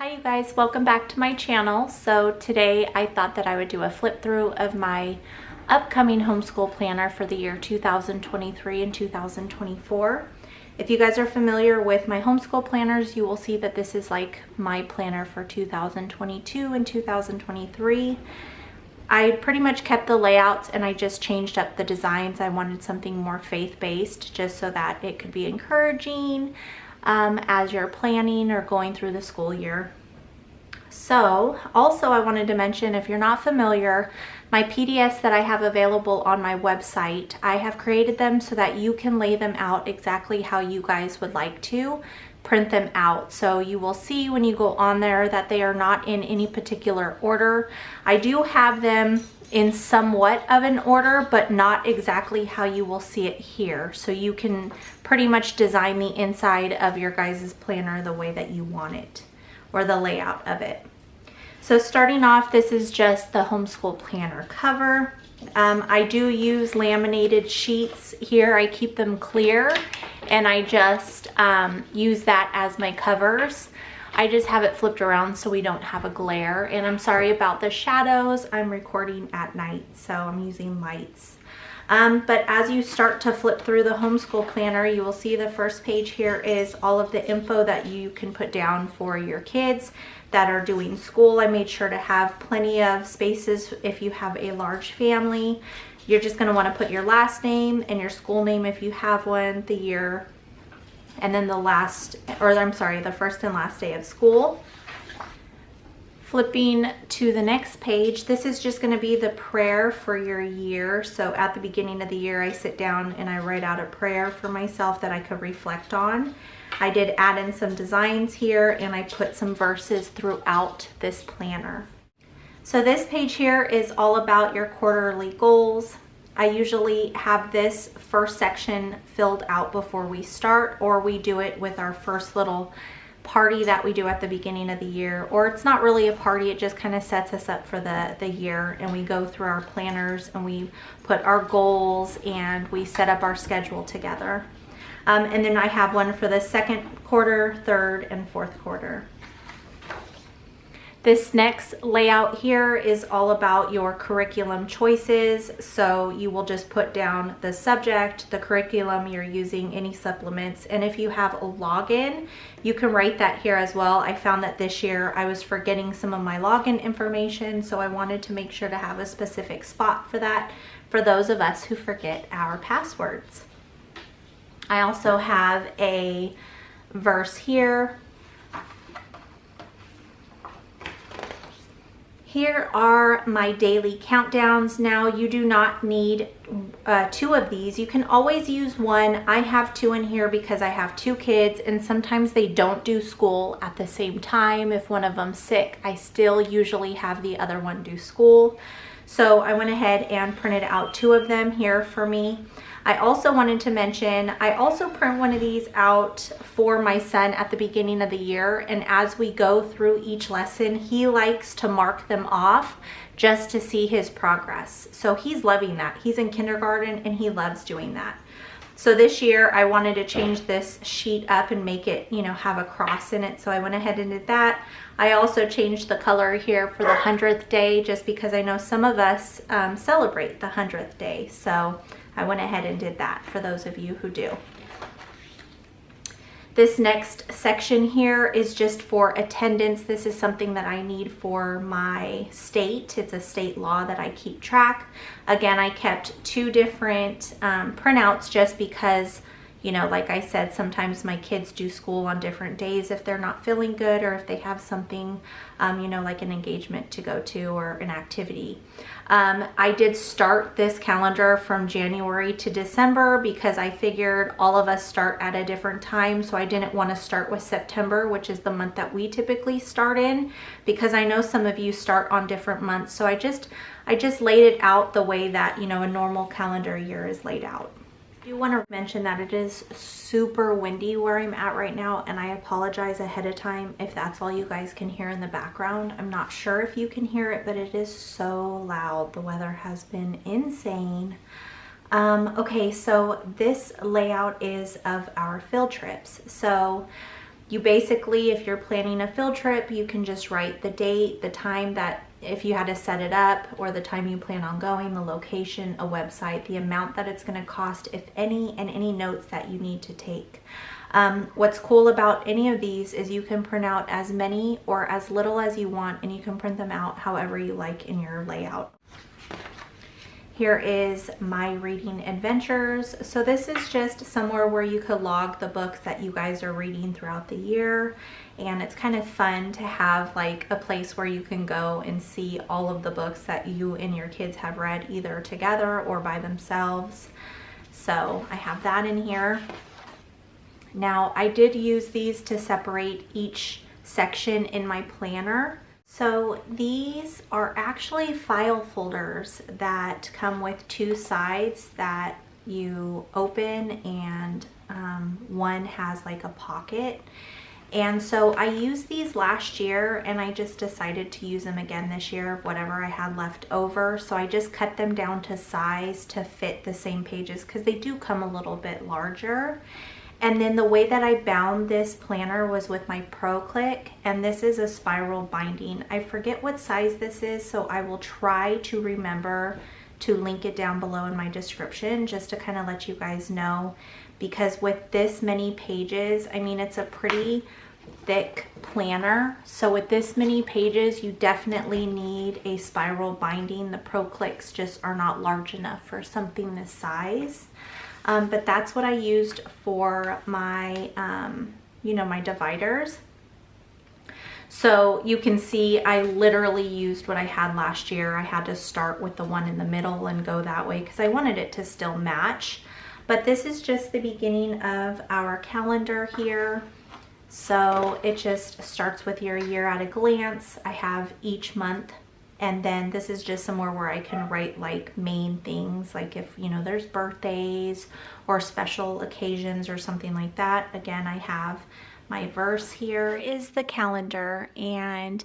Hi you guys, welcome back to my channel. So today I thought that I would do a flip through of my upcoming homeschool planner for the year 2023 and 2024. If you guys are familiar with my homeschool planners, you will see that this is like my planner for 2022 and 2023. I pretty much kept the layouts and I just changed up the designs. I wanted something more faith-based just so that it could be encouraging as you're planning or going through the school year. So also I wanted to mention, if you're not familiar, my PDFs that I have available on my website, I have created them so that you can lay them out exactly how you guys would like to print them out. So you will see when you go on there that they are not in any particular order. I do have them in somewhat of an order, but not exactly how you will see it here. So you can pretty much design the inside of your guys' planner the way that you want it, or the layout of it. So starting off, this is just the homeschool planner cover. I do use laminated sheets here. I keep them clear and I just use that as my covers. I just have it flipped around so we don't have a glare. And I'm sorry about the shadows. I'm recording at night, so I'm using lights. But as you start to flip through the homeschool planner, you will see the first page here is all of the info that you can put down for your kids that are doing school. I made sure to have plenty of spaces if you have a large family. You're just going to want to put your last name and your school name if you have one, the year, and then the first and last day of school. Flipping to the next page, this is just going to be the prayer for your year. So at the beginning of the year, I sit down and I write out a prayer for myself that I could reflect on. I did add in some designs here and I put some verses throughout this planner. So this page here is all about your quarterly goals. I usually have this first section filled out before we start, or we do it with our first little party that we do at the beginning of the year. Or it's not really a party, it just kind of sets us up for the year, and we go through our planners and we put our goals and we set up our schedule together. And then I have one for the second quarter, third, and fourth quarter. This next layout here is all about your curriculum choices. So you will just put down the subject, the curriculum you're using, any supplements, and if you have a login, you can write that here as well. I found that this year I was forgetting some of my login information, so I wanted to make sure to have a specific spot for that for those of us who forget our passwords. I also have a verse here. Here are my daily countdowns. Now you do not need two of these. You can always use one. I have two in here because I have two kids and sometimes they don't do school at the same time. If one of them's sick, I still usually have the other one do school. So I went ahead and printed out two of them here for me. I also wanted to mention, I also print one of these out for my son at the beginning of the year, and as we go through each lesson, he likes to mark them off just to see his progress. So he's loving that. He's in kindergarten and he loves doing that. So this year I wanted to change this sheet up and make it, have a cross in it. So I went ahead and did that. I also changed the color here for the 100th day just because I know some of us celebrate the 100th day. So I went ahead and did that for those of you who do. This next section here is just for attendance. This is something that I need for my state. It's a state law that I keep track. Again, I kept two different printouts just because, like I said, sometimes my kids do school on different days if they're not feeling good or if they have something, like an engagement to go to or an activity. I did start this calendar from January to December because I figured all of us start at a different time, so I didn't want to start with September, which is the month that we typically start in, because I know some of you start on different months. So I just laid it out the way that, a normal calendar year is laid out. I do want to mention that it is super windy where I'm at right now, and I apologize ahead of time if that's all you guys can hear in the background. I'm not sure if you can hear it, but it is so loud. The weather has been insane. Okay, so this layout is of our field trips. So You basically, if you're planning a field trip, you can just write the date, the time that if you had to set it up, or the time you plan on going, the location, a website, the amount that it's going to cost, if any, and any notes that you need to take. What's cool about any of these is you can print out as many or as little as you want, and you can print them out however you like in your layout. Here is my reading adventures. So this is just somewhere where you could log the books that you guys are reading throughout the year. And it's kind of fun to have like a place where you can go and see all of the books that you and your kids have read either together or by themselves. So I have that in here. Now I did use these to separate each section in my planner. So these are actually file folders that come with two sides that you open, and one has like a pocket. And so I used these last year, and I just decided to use them again this year of whatever I had left over. So I just cut them down to size to fit the same pages because they do come a little bit larger. And then the way that I bound this planner was with my Pro Click, and this is a spiral binding. I forget what size this is, so I will try to remember to link it down below in my description just to kind of let you guys know, because with this many pages, I mean, it's a pretty thick planner. So with this many pages, you definitely need a spiral binding. The Pro Clicks just are not large enough for something this size. But that's what I used for my, my dividers. So you can see I literally used what I had last year. I had to start with the one in the middle and go that way because I wanted it to still match. But this is just the beginning of our calendar here. So it just starts with your year at a glance. I have each month. And then this is just somewhere where I can write like main things, like if, there's birthdays or special occasions or something like that. Again, I have my verse here. Is the calendar, and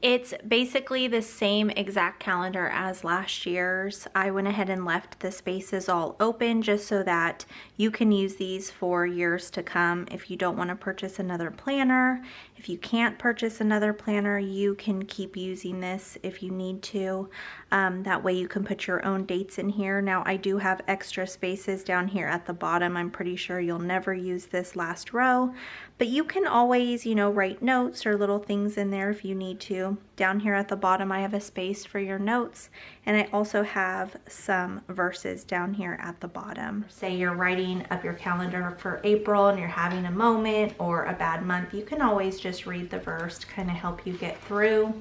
it's basically the same exact calendar as last year's. I went ahead and left the spaces all open just so that you can use these for years to come. If you don't want to purchase another planner, if you can't purchase another planner, you can keep using this if you need to. That way you can put your own dates in here. Now I do have extra spaces down here at the bottom. I'm pretty sure you'll never use this last row, but you can always, write notes or little things in there if you need to. Down here at the bottom, I have a space for your notes, and I also have some verses down here at the bottom. Say you're writing up your calendar for April and you're having a moment or a bad month, you can always just read the verse to kind of help you get through.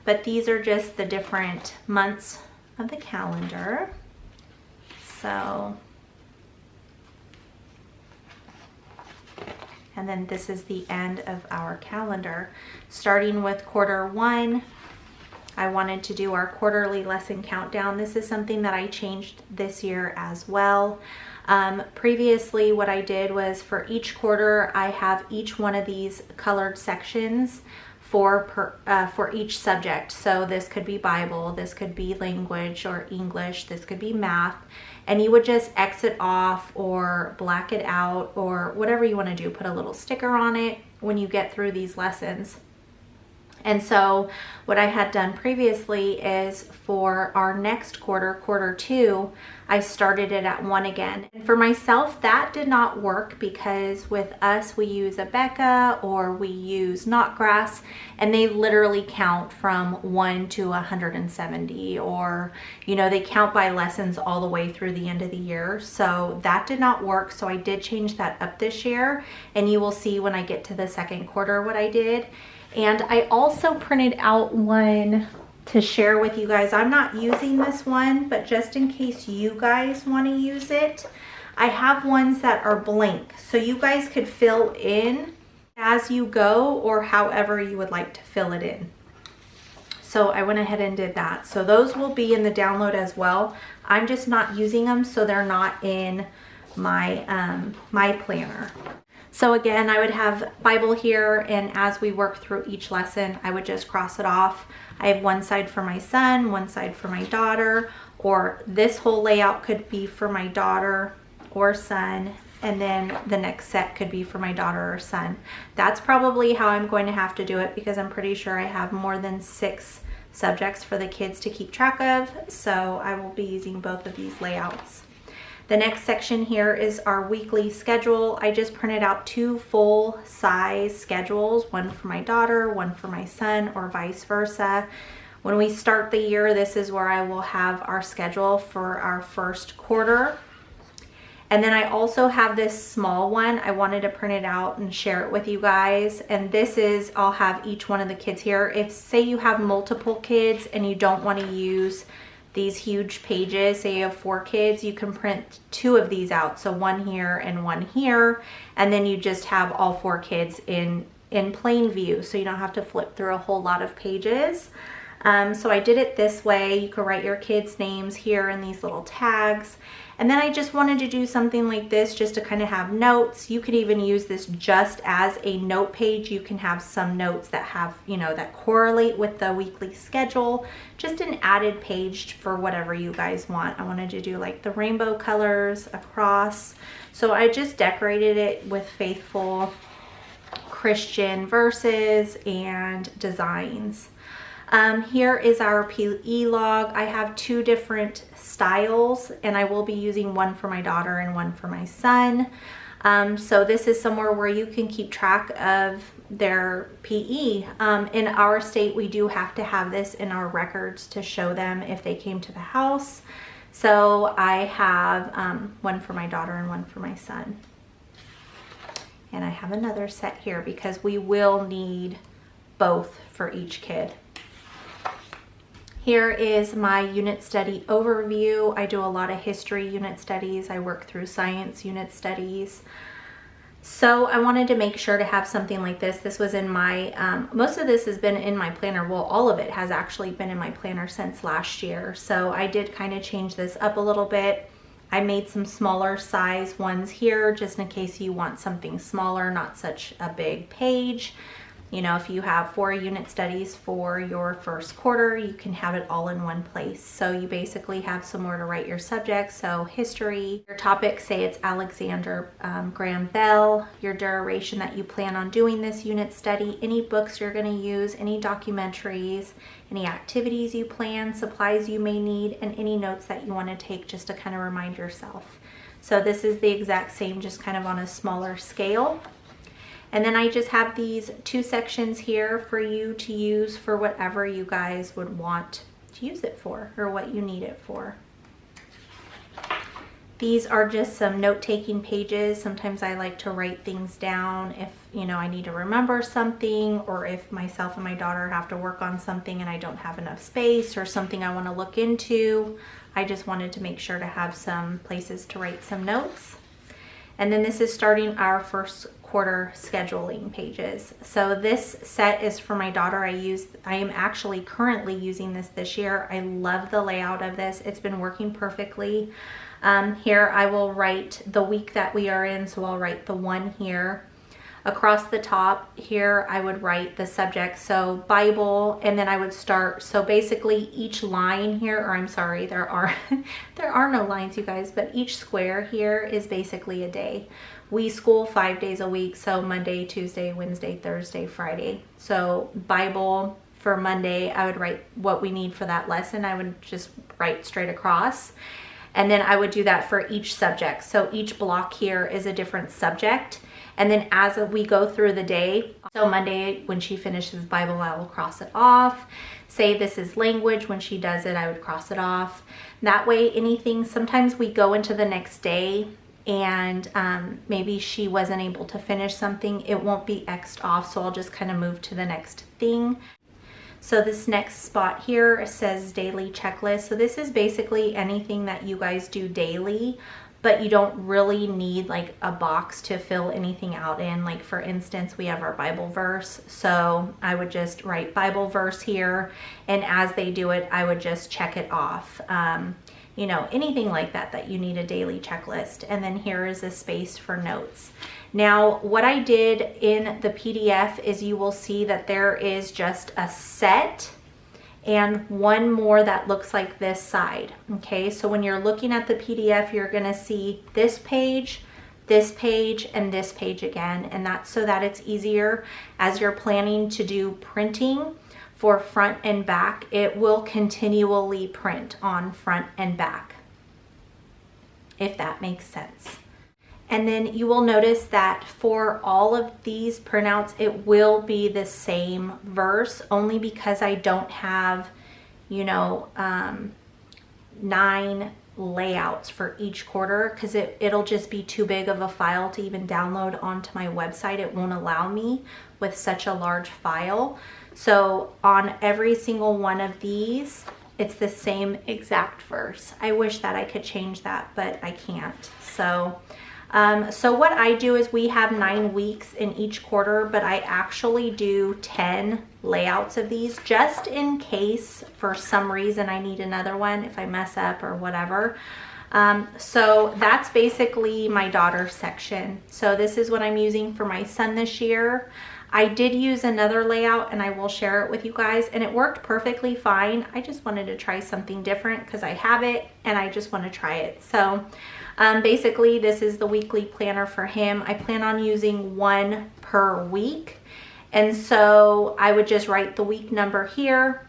But these are just the different months of the calendar. So, and then this is the end of our calendar. Starting with quarter one, I wanted to do our quarterly lesson countdown. This is something that I changed this year as well. Previously, what I did was for each quarter, I have each one of these colored sections for each subject. So this could be Bible, this could be language or English, this could be math, and you would just X it off or black it out or whatever you want to do. Put a little sticker on it when you get through these lessons. And so what I had done previously is for our next quarter, quarter two, I started it at 1 again. And for myself, that did not work because with us, we use Abeka or we use NOTGRASS, and they literally count from 1 to 170, or, they count by lessons all the way through the end of the year. So that did not work. So I did change that up this year, and you will see when I get to the second quarter what I did. And I also printed out one to share with you guys. I'm not using this one, but just in case you guys want to use it, I have ones that are blank. So you guys could fill in as you go or however you would like to fill it in. So I went ahead and did that. So those will be in the download as well. I'm just not using them, so they're not in my, my planner. So again, I would have Bible here, and as we work through each lesson, I would just cross it off. I have one side for my son, one side for my daughter, or this whole layout could be for my daughter or son, and then the next set could be for my daughter or son. That's probably how I'm going to have to do it, because I'm pretty sure I have more than 6 subjects for the kids to keep track of, so I will be using both of these layouts. The next section here is our weekly schedule. I just printed out 2 full-size schedules, one for my daughter, one for my son, or vice versa. When we start the year, this is where I will have our schedule for our first quarter. And then I also have this small one. I wanted to print it out and share it with you guys. And this is, I'll have each one of the kids here. If, say you have multiple kids and you don't want to use these huge pages, say you have 4 kids, you can print 2 of these out. So one here and one here, and then you just have all 4 kids in plain view, so you don't have to flip through a whole lot of pages. So I did it this way. You can write your kids' names here in these little tags. And then I just wanted to do something like this just to kind of have notes. You could even use this just as a note page. You can have some notes that have, you know, that correlate with the weekly schedule. Just an added page for whatever you guys want. I wanted to do like the rainbow colors across. So I just decorated it with faithful Christian verses and designs. Here is our PE log. I have 2 different styles, and I will be using one for my daughter and one for my son. So this is somewhere where you can keep track of their PE. In our state, we do have to have this in our records to show them if they came to the house. So I have one for my daughter and one for my son. And I have another set here because we will need both for each kid. Here is my unit study overview. I do a lot of history unit studies. I work through science unit studies. So I wanted to make sure to have something like this. This was in my, most of this has been in my planner. Well, all of it has actually been in my planner since last year. So I did kind of change this up a little bit. I made some smaller size ones here just in case you want something smaller, not such a big page. You know, if you have 4 unit studies for your first quarter, you can have it all in one place. So you basically have somewhere to write your subjects. So history, your topic, say it's Alexander Graham Bell, your duration that you plan on doing this unit study, any books you're going to use, any documentaries, any activities you plan, supplies you may need, and any notes that you want to take just to kind of remind yourself. So this is the exact same, just kind of on a smaller scale. And then I just have these 2 sections here for you to use for whatever you guys would want to use it for or what you need it for. These are just some note-taking pages. Sometimes I like to write things down if, you know, I need to remember something, or if myself and my daughter have to work on something and I don't have enough space, or something I want to look into. I just wanted to make sure to have some places to write some notes. And then this is starting our first quarter scheduling pages. So this set is for my daughter. I am actually currently using this year. I love the layout of this. It's been working perfectly. Here I will write the week that we are in, so I'll write the 1 here. Across the top here I would write the subject, so Bible, and then I would start, so basically each line here, or I'm sorry, there are no lines, you guys, but each square here is basically a day. We school 5 days a week, so Monday, Tuesday, Wednesday, Thursday, Friday. So Bible for Monday, I would write what we need for that lesson. I would just write straight across. And then I would do that for each subject. So each block here is a different subject. And then as we go through the day, so Monday when she finishes Bible, I will cross it off. Say this is language, when she does it, I would cross it off. That way anything, sometimes we go into the next day and maybe she wasn't able to finish something, it won't be X'd off, so I'll just kind of move to the next thing. So this next spot here says daily checklist. So this is basically anything that you guys do daily, but you don't really need like a box to fill anything out in. Like for instance, we have our Bible verse. So I would just write Bible verse here, and as they do it, I would just check it off. You know, anything like that that you need a daily checklist. And then here is a space for notes. Now, what I did in the PDF is you will see that there is just a set and one more that looks like this side. Okay, so when you're looking at the PDF, you're gonna see this page, this page and this page again, and that's so that it's easier as you're planning to do printing for front and back. It will continually print on front and back, if that makes sense. And then you will notice that for all of these printouts, it will be the same verse, only because I don't have, you know, 9 layouts for each quarter, because it'll just be too big of a file to even download onto my website. It won't allow me with such a large file. So on every single one of these, it's the same exact verse. I wish that I could change that, but I can't. So what I do is we have 9 weeks in each quarter, but I actually do 10 layouts of these just in case for some reason I need another one if I mess up or whatever. So that's basically my daughter's section. So this is what I'm using for my son this year. I did use another layout and I will share it with you guys, and it worked perfectly fine. I just wanted to try something different because I have it and I just want to try it. So basically this is the weekly planner for him. I plan on using 1 per week. And so I would just write the week number here,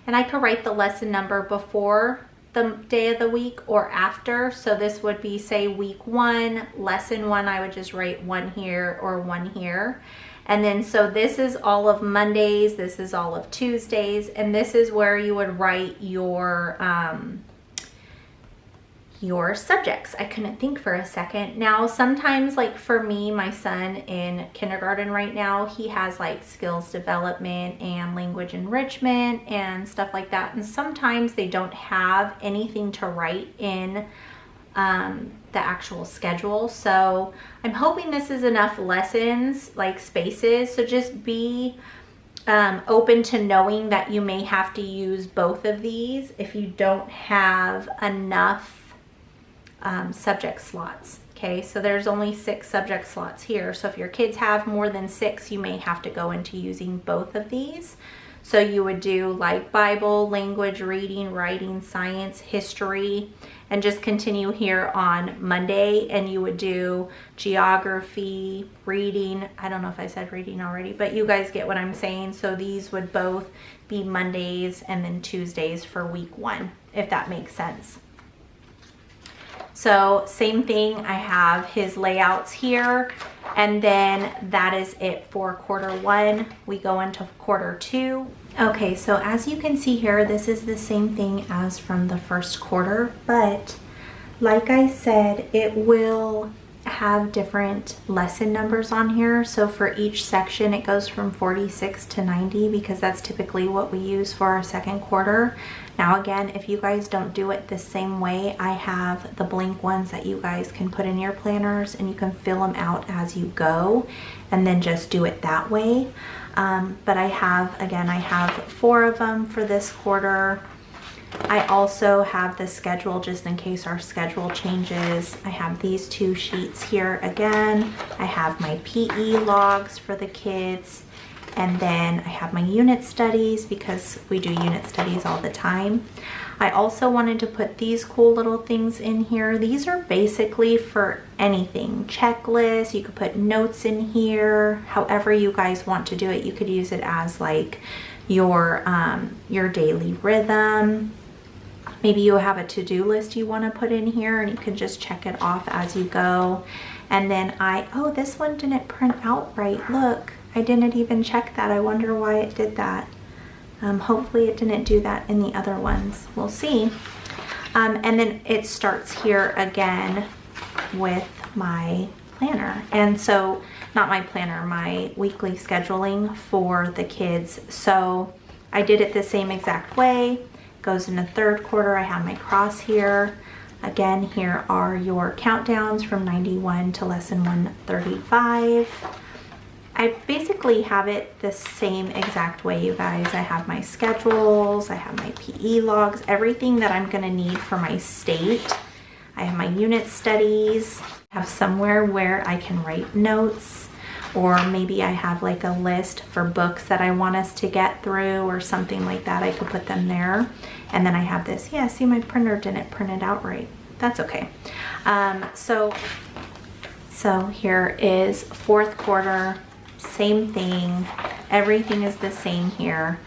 and I could write the lesson number before the day of the week or after. So this would be, say, week 1, lesson 1, I would just write 1 here or 1 here. And then so this is all of Mondays, this is all of Tuesdays, and this is where you would write your subjects. I couldn't think for a second. Now sometimes, like for me, my son in kindergarten right now, he has like skills development and language enrichment and stuff like that, and sometimes they don't have anything to write in the actual schedule. So I'm hoping this is enough lessons, like spaces, so just be open to knowing that you may have to use both of these if you don't have enough subject slots. Okay, so there's only 6 subject slots here. So if your kids have more than 6, you may have to go into using both of these. So you would do like Bible, language, reading, writing, science, history, and just continue here on Monday, and you would do geography, reading. I don't know if I said reading already, but you guys get what I'm saying. So these would both be Mondays and then Tuesdays for week 1, if that makes sense. So same thing, I have his layouts here, and then that is it for quarter 1. We go into quarter 2. Okay, so as you can see here, this is the same thing as from the first quarter, but like I said, it will have different lesson numbers on here. So for each section, it goes from 46 to 90 because that's typically what we use for our second quarter. Now again, if you guys don't do it the same way, I have the blank ones that you guys can put in your planners, and you can fill them out as you go and then just do it that way. But I have 4 of them for this quarter. I also have the schedule just in case our schedule changes. I have these 2 sheets here again. I have my PE logs for the kids. And then I have my unit studies because we do unit studies all the time. I also wanted to put these cool little things in here. These are basically for anything. Checklists, you could put notes in here, however you guys want to do it. You could use it as like your daily rhythm. Maybe you have a to-do list you want to put in here, and you can just check it off as you go. And then oh, this one didn't print out right. Look, I didn't even check that. I wonder why it did that. Hopefully it didn't do that in the other ones. We'll see. And then it starts here again with my planner. And so, not my planner, my weekly scheduling for the kids. So I did it the same exact way. Goes in the third quarter. I have my cross here. Again, here are your countdowns from 91 to lesson 135. I basically have it the same exact way, you guys. I have my schedules, I have my PE logs, everything that I'm gonna need for my state. I have my unit studies. I have somewhere where I can write notes, or maybe I have like a list for books that I want us to get through or something like that. I could put them there. And then I have this. Yeah, see, my printer didn't print it out right. That's okay. So So here is fourth quarter, same thing. Everything is the same here.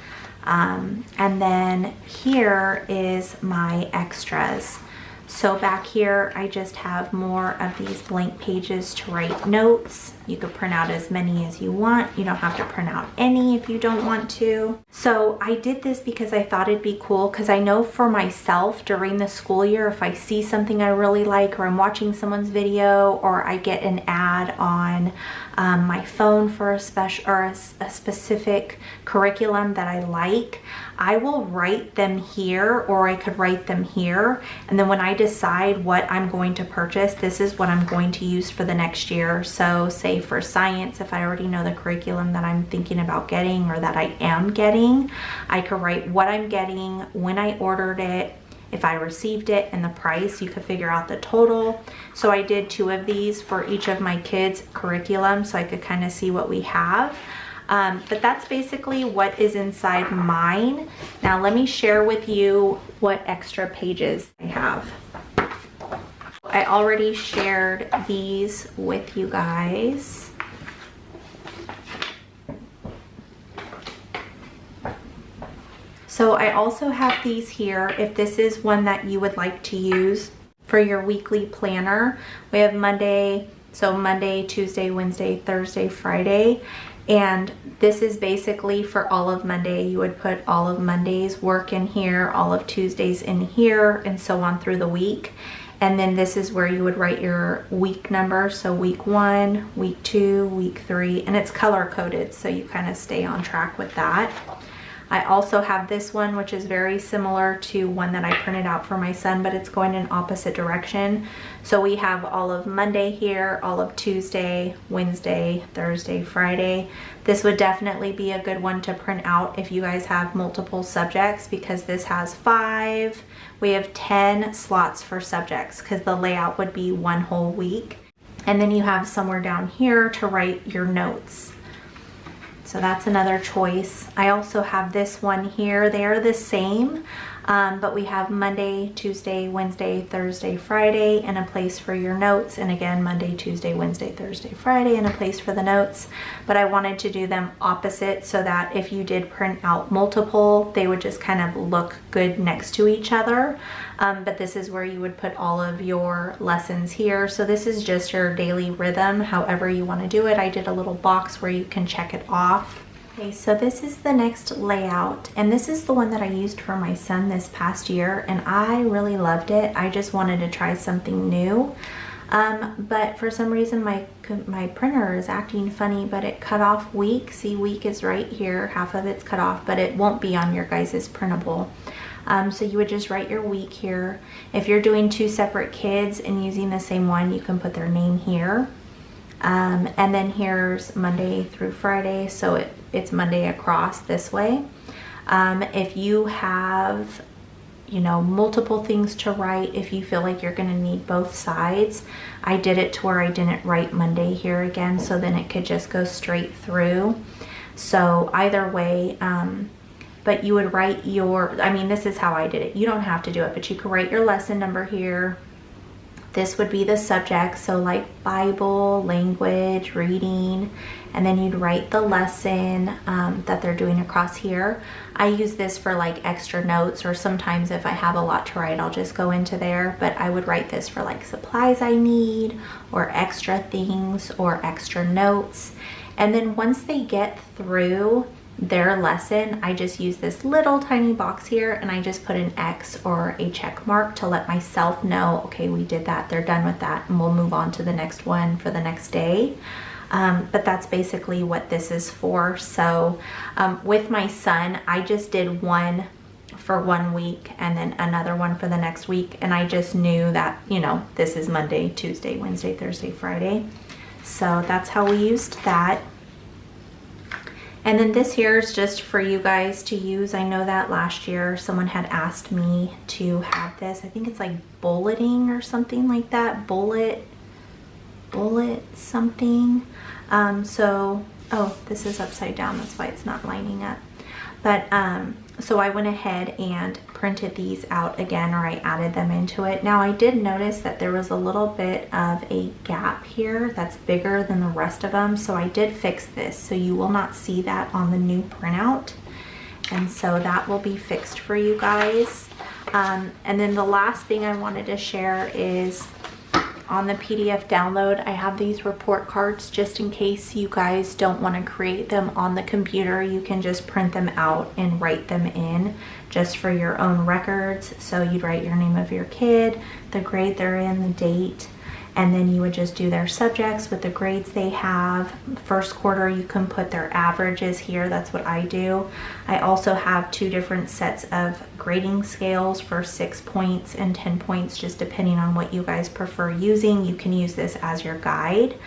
And then here is my extras. So back here, I just have more of these blank pages to write notes. You could print out as many as you want. You don't have to print out any if you don't want to. So I did this because I thought it'd be cool, because I know for myself during the school year, if I see something I really like, or I'm watching someone's video, or I get an ad on my phone for a specific curriculum that I like, I will write them here, or I could write them here. And then when I decide what I'm going to purchase, this is what I'm going to use for the next year. So say for science, if I already know the curriculum that I'm thinking about getting, or that I am getting, I could write what I'm getting, when I ordered it, if I received it, and the price. You could figure out the total. So I did 2 of these for each of my kids' curriculum, so I could kind of see what we have. But that's basically what is inside mine. Now let me share with you what extra pages I have. I already shared these with you guys. So I also have these here if this is one that you would like to use for your weekly planner. We have Monday, Tuesday, Wednesday, Thursday, Friday. And this is basically for all of Monday. You would put all of Monday's work in here, all of Tuesday's in here, and so on through the week. And then this is where you would write your week number. So week 1, week 2, week 3, and it's color coded, so you kind of stay on track with that. I also have this one, which is very similar to one that I printed out for my son, but it's going in opposite direction. So we have all of Monday here, all of Tuesday, Wednesday, Thursday, Friday. This would definitely be a good one to print out if you guys have multiple subjects, because this has 5. We have 10 slots for subjects, because the layout would be one whole week. And then you have somewhere down here to write your notes. So that's another choice. I also have this one here. They're the same, but we have Monday, Tuesday, Wednesday, Thursday, Friday, and a place for your notes. And again, Monday, Tuesday, Wednesday, Thursday, Friday, and a place for the notes. But I wanted to do them opposite so that if you did print out multiple, they would just kind of look good next to each other. But this is where you would put all of your lessons here. So this is just your daily rhythm, however you want to do it. I did a little box where you can check it off. Okay, so this is the next layout, and this is the one that I used for my son this past year, and I really loved it. I just wanted to try something new. But for some reason my printer is acting funny, but it cut off week. See, week is right here, half of it's cut off, but it won't be on your guys's printable. So you would just write your week here. If you're doing 2 separate kids and using the same one, you can put their name here. And then here's Monday through Friday, so it's Monday across this way. If you have, multiple things to write, if you feel like you're going to need both sides, I did it to where I didn't write Monday here again, so then it could just go straight through. So either way, but you would write this is how I did it. You don't have to do it, but you could write your lesson number here. This would be the subject, so like Bible, language, reading, and then you'd write the lesson that they're doing across here. I use this for like extra notes, or sometimes if I have a lot to write, I'll just go into there, but I would write this for like supplies I need, or extra things, or extra notes. And then once they get through their lesson, I just use this little tiny box here, and I just put an X or a check mark to let myself know, okay, we did that, they're done with that, and we'll move on to the next one for the next day. But that's basically what this is for. So with my son, I just did one for 1 week and then another one for the next week, and I just knew that, this is Monday, Tuesday, Wednesday, Thursday, Friday. So that's how we used that. And then this here is just for you guys to use. I know that last year someone had asked me to have this. I think it's like bulleting or something like that. Bullet something. Oh, this is upside down. That's why it's not lining up. But so I went ahead and printed these out again, or I added them into it. Now I did notice that there was a little bit of a gap here that's bigger than the rest of them, so I did fix this, so you will not see that on the new printout, and so that will be fixed for you guys. And then the last thing I wanted to share is on the PDF download, I have these report cards just in case you guys don't want to create them on the computer. You can just print them out and write them in just for your own records. So you'd write your name of your kid, the grade they're in, the date, and then you would just do their subjects with the grades they have. First quarter, you can put their averages here. That's what I do. I also have 2 different sets of grading scales for 6 points and 10 points, just depending on what you guys prefer using. You can use this as your guide,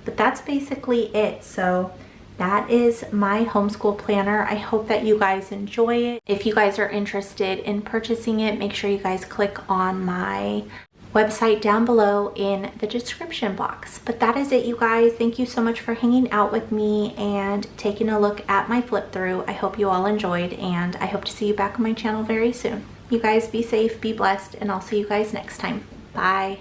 but that's basically it. So that is my homeschool planner. I hope that you guys enjoy it. If you guys are interested in purchasing it, make sure you guys click on my website down below in the description box. But that is it, you guys. Thank you so much for hanging out with me and taking a look at my flip through. I hope you all enjoyed, and I hope to see you back on my channel very soon. You guys be safe, be blessed, and I'll see you guys next time. Bye.